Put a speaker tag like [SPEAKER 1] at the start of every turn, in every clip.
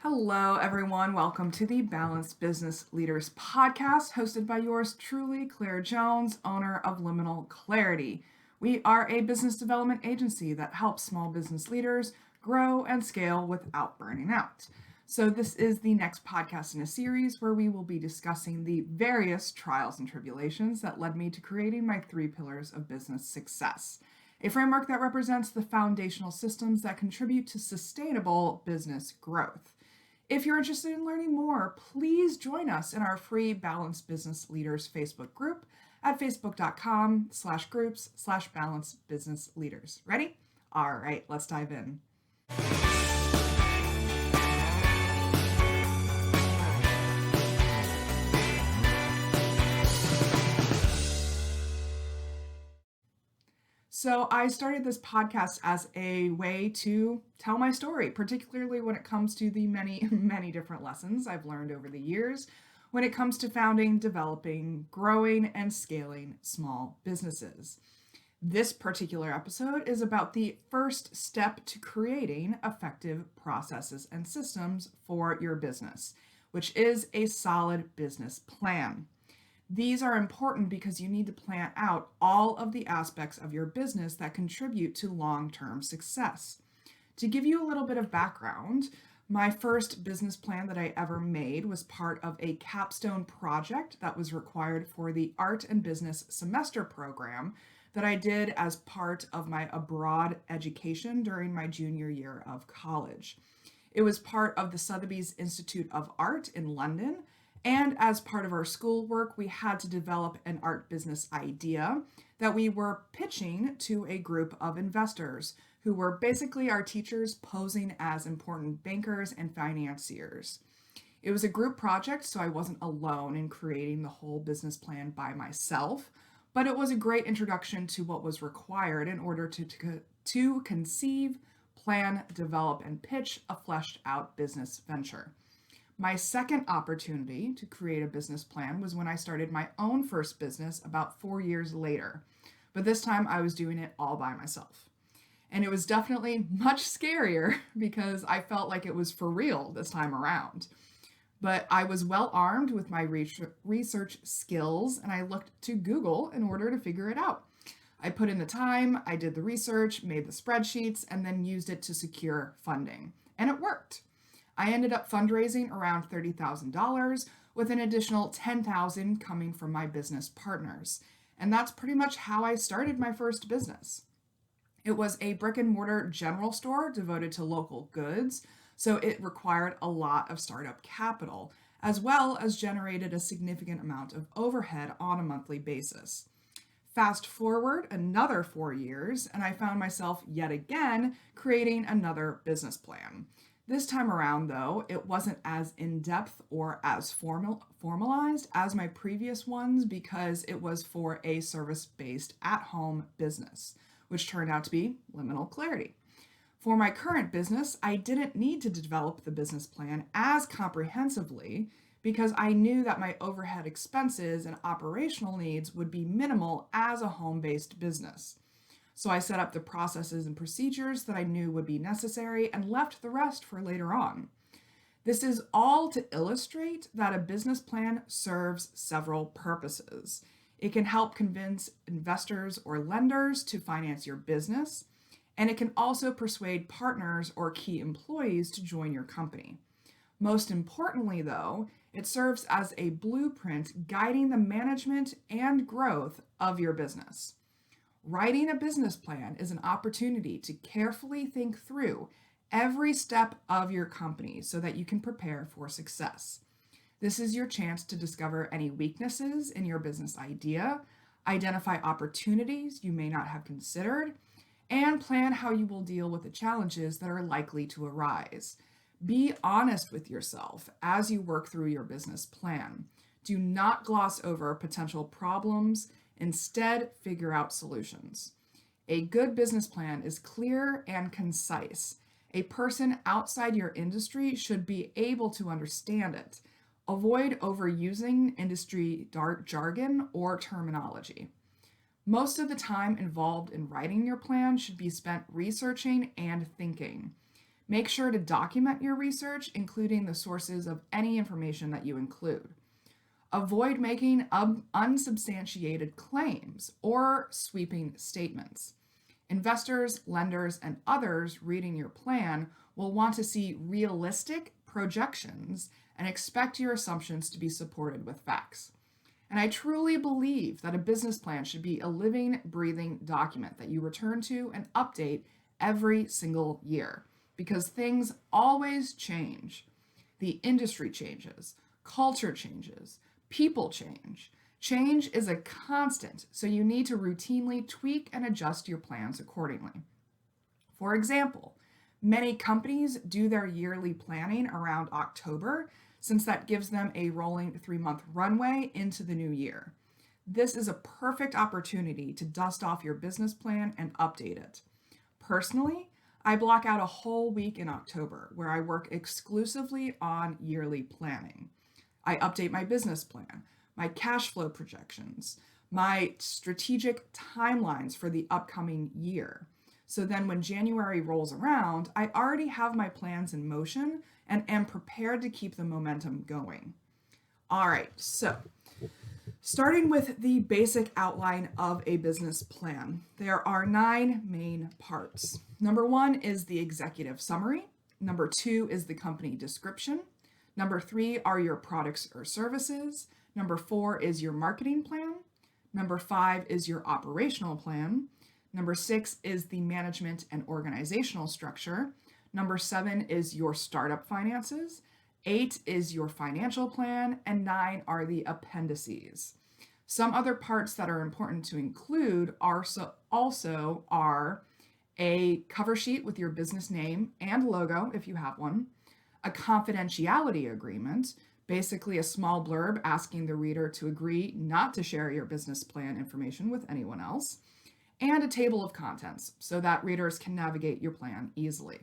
[SPEAKER 1] Hello, everyone. Welcome to the Balanced Business Leaders podcast, hosted by yours truly, Claire Jones, owner of Liminal Clarity. We are a business development agency that helps small business leaders grow and scale without burning out. So, this is the next podcast in a series where we will be discussing the various trials and tribulations that led me to creating my 3 pillars of business success, a framework that represents the foundational systems that contribute to sustainable business growth. If you're interested in learning more, please join us in our free Balanced Business Leaders Facebook group at facebook.com/groups/balanced business leaders. Ready? All right, let's dive in. So I started this podcast as a way to tell my story, particularly when it comes to the many, many different lessons I've learned over the years when it comes to founding, developing, growing, and scaling small businesses. This particular episode is about the first step to creating effective processes and systems for your business, which is a solid business plan. These are important because you need to plan out all of the aspects of your business that contribute to long-term success. To give you a little bit of background, my first business plan that I ever made was part of a capstone project that was required for the Art and Business Semester program that I did as part of my abroad education during my junior year of college. It was part of the Sotheby's Institute of Art in London, and as part of our schoolwork, we had to develop an art business idea that we were pitching to a group of investors who were basically our teachers posing as important bankers and financiers. It was a group project, so I wasn't alone in creating the whole business plan by myself, but it was a great introduction to what was required in order to conceive, plan, develop, and pitch a fleshed out business venture. My second opportunity to create a business plan was when I started my own first business about 4 years later. But this time I was doing it all by myself. And it was definitely much scarier because I felt like it was for real this time around. But I was well armed with my research skills, and I looked to Google in order to figure it out. I put in the time, I did the research, made the spreadsheets, and then used it to secure funding. And it worked. I ended up fundraising around $30,000 with an additional $10,000 coming from my business partners. And that's pretty much how I started my first business. It was a brick and mortar general store devoted to local goods, so it required a lot of startup capital, as well as generated a significant amount of overhead on a monthly basis. Fast forward another 4 years, and I found myself yet again creating another business plan. This time around, though, it wasn't as in-depth or as formalized as my previous ones because it was for a service-based at-home business, which turned out to be Liminal Clarity. For my current business, I didn't need to develop the business plan as comprehensively because I knew that my overhead expenses and operational needs would be minimal as a home-based business. So I set up the processes and procedures that I knew would be necessary and left the rest for later on. This is all to illustrate that a business plan serves several purposes. It can help convince investors or lenders to finance your business, and it can also persuade partners or key employees to join your company. Most importantly, though, it serves as a blueprint guiding the management and growth of your business. Writing a business plan is an opportunity to carefully think through every step of your company so that you can prepare for success. This is your chance to discover any weaknesses in your business idea, identify opportunities you may not have considered, and plan how you will deal with the challenges that are likely to arise. Be honest with yourself as you work through your business plan. Do not gloss over potential problems. Instead, figure out solutions. A good business plan is clear and concise. A person outside your industry should be able to understand it. Avoid overusing industry jargon or terminology. Most of the time involved in writing your plan should be spent researching and thinking. Make sure to document your research, including the sources of any information that you include. Avoid making unsubstantiated claims or sweeping statements. Investors, lenders, and others reading your plan will want to see realistic projections and expect your assumptions to be supported with facts. And I truly believe that a business plan should be a living, breathing document that you return to and update every single year, because things always change. The industry changes, culture changes, people change. Change is a constant, so you need to routinely tweak and adjust your plans accordingly. For example, many companies do their yearly planning around October, since that gives them a rolling 3-month runway into the new year. This is a perfect opportunity to dust off your business plan and update it. Personally, I block out a whole week in October where I work exclusively on yearly planning. I update my business plan, my cash flow projections, my strategic timelines for the upcoming year. So then when January rolls around, I already have my plans in motion and am prepared to keep the momentum going. All right, so starting with the basic outline of a business plan, there are 9 main parts. Number 1 is the executive summary. Number 2 is the company description. Number 3 are your products or services. Number 4 is your marketing plan. Number 5 is your operational plan. Number 6 is the management and organizational structure. Number 7 is your startup finances. 8 is your financial plan, and 9 are the appendices. Some other parts that are important to include also are a cover sheet with your business name and logo if you have one, a confidentiality agreement, basically a small blurb asking the reader to agree not to share your business plan information with anyone else, and a table of contents so that readers can navigate your plan easily.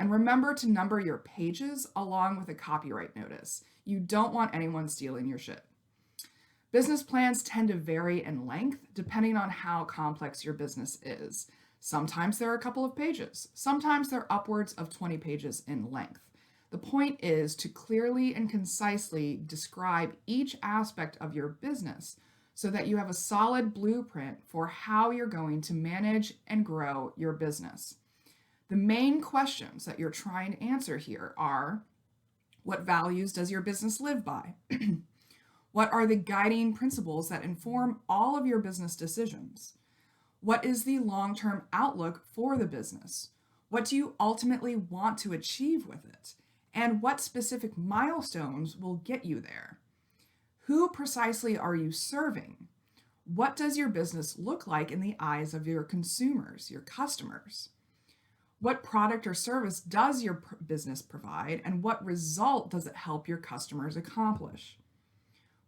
[SPEAKER 1] And remember to number your pages along with a copyright notice. You don't want anyone stealing your shit. Business plans tend to vary in length depending on how complex your business is. Sometimes they're a couple of pages. Sometimes they're upwards of 20 pages in length. The point is to clearly and concisely describe each aspect of your business so that you have a solid blueprint for how you're going to manage and grow your business. The main questions that you're trying to answer here are: what values does your business live by? What are the guiding principles that inform all of your business decisions? What is the long-term outlook for the business? What do you ultimately want to achieve with it? And what specific milestones will get you there? Who precisely are you serving? What does your business look like in the eyes of your consumers, your customers? What product or service does your business provide, and what result does it help your customers accomplish?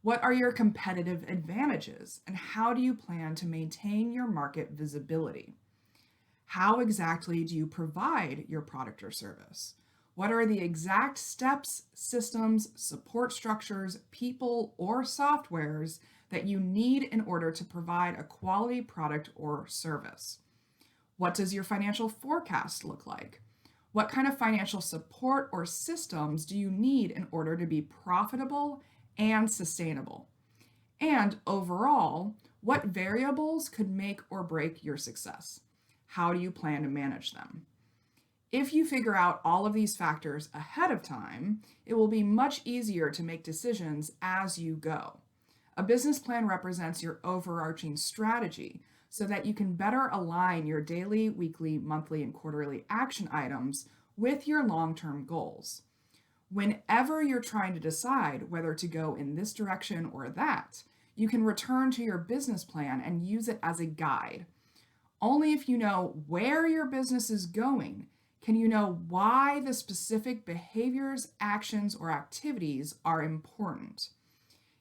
[SPEAKER 1] What are your competitive advantages, and how do you plan to maintain your market visibility? How exactly do you provide your product or service? What are the exact steps, systems, support structures, people, or softwares that you need in order to provide a quality product or service? What does your financial forecast look like? What kind of financial support or systems do you need in order to be profitable and sustainable? And overall, what variables could make or break your success? How do you plan to manage them? If you figure out all of these factors ahead of time, it will be much easier to make decisions as you go. A business plan represents your overarching strategy so that you can better align your daily, weekly, monthly, and quarterly action items with your long-term goals. Whenever you're trying to decide whether to go in this direction or that, you can return to your business plan and use it as a guide. Only if you know where your business is going can you know why the specific behaviors, actions, or activities are important.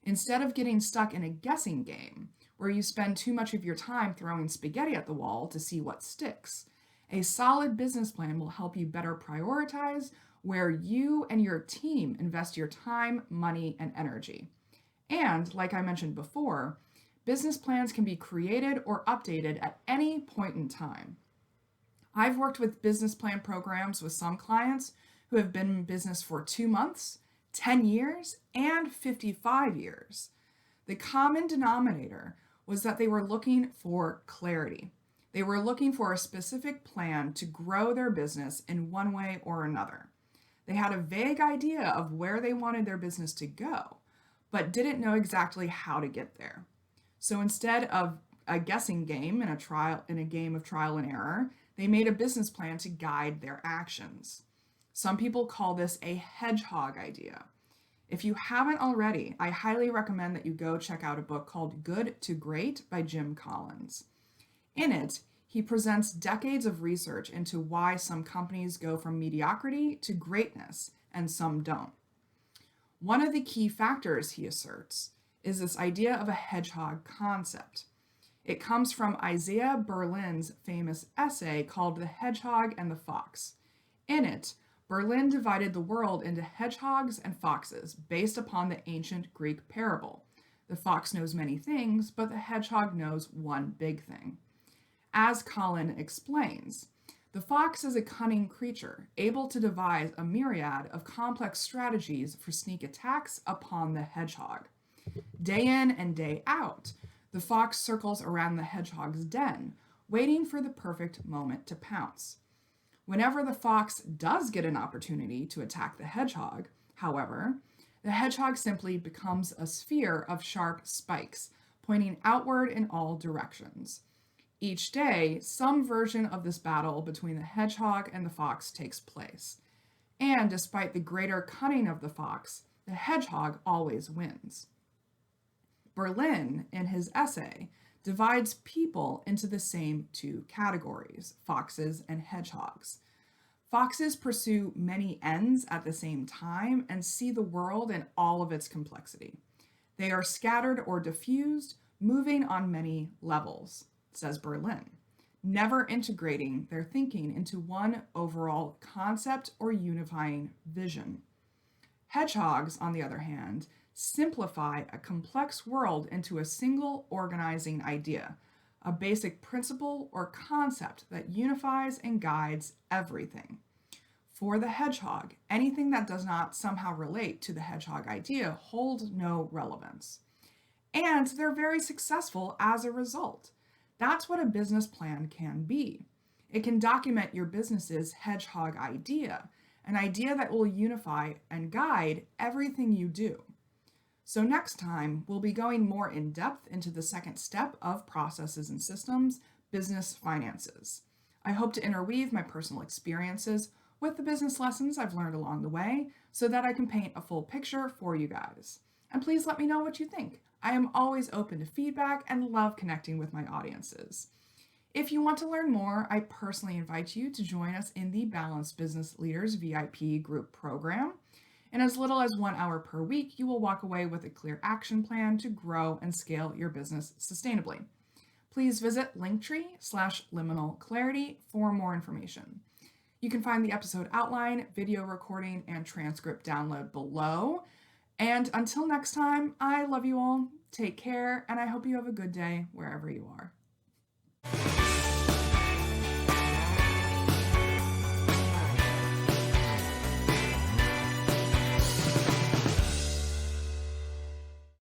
[SPEAKER 1] Instead of getting stuck in a guessing game where you spend too much of your time throwing spaghetti at the wall to see what sticks, a solid business plan will help you better prioritize where you and your team invest your time, money, and energy. And like I mentioned before, business plans can be created or updated at any point in time. I've worked with business plan programs with some clients who have been in business for 2 months, 10 years, and 55 years. The common denominator was that they were looking for clarity. They were looking for a specific plan to grow their business in one way or another. They had a vague idea of where they wanted their business to go, but didn't know exactly how to get there. So instead of a guessing game in a game of trial and error, they made a business plan to guide their actions. Some people call this a hedgehog idea. If you haven't already, I highly recommend that you go check out a book called Good to Great by Jim Collins. In it, he presents decades of research into why some companies go from mediocrity to greatness and some don't. One of the key factors, he asserts, is this idea of a hedgehog concept. It comes from Isaiah Berlin's famous essay called The Hedgehog and the Fox. In it, Berlin divided the world into hedgehogs and foxes based upon the ancient Greek parable. The fox knows many things, but the hedgehog knows one big thing. As Colin explains, the fox is a cunning creature, able to devise a myriad of complex strategies for sneak attacks upon the hedgehog. Day in and day out, the fox circles around the hedgehog's den, waiting for the perfect moment to pounce. Whenever the fox does get an opportunity to attack the hedgehog, however, the hedgehog simply becomes a sphere of sharp spikes, pointing outward in all directions. Each day, some version of this battle between the hedgehog and the fox takes place. And despite the greater cunning of the fox, the hedgehog always wins. Berlin, in his essay, divides people into the same two categories, foxes and hedgehogs. Foxes pursue many ends at the same time and see the world in all of its complexity. They are scattered or diffused, moving on many levels, says Berlin, never integrating their thinking into one overall concept or unifying vision. Hedgehogs, on the other hand, simplify a complex world into a single organizing idea, a basic principle or concept that unifies and guides everything. For the hedgehog, anything that does not somehow relate to the hedgehog idea holds no relevance. And they're very successful as a result. That's what a business plan can be. It can document your business's hedgehog idea, an idea that will unify and guide everything you do. So next time, we'll be going more in depth into the second step of processes and systems, business finances. I hope to interweave my personal experiences with the business lessons I've learned along the way so that I can paint a full picture for you guys. And please let me know what you think. I am always open to feedback and love connecting with my audiences. If you want to learn more, I personally invite you to join us in the Balanced Business Leaders VIP group program. In as little as 1 hour per week, you will walk away with a clear action plan to grow and scale your business sustainably. Please visit linktree/liminalclarity for more information. You can find the episode outline, video recording, and transcript download below. And until next time, I love you all, take care, and I hope you have a good day wherever you are.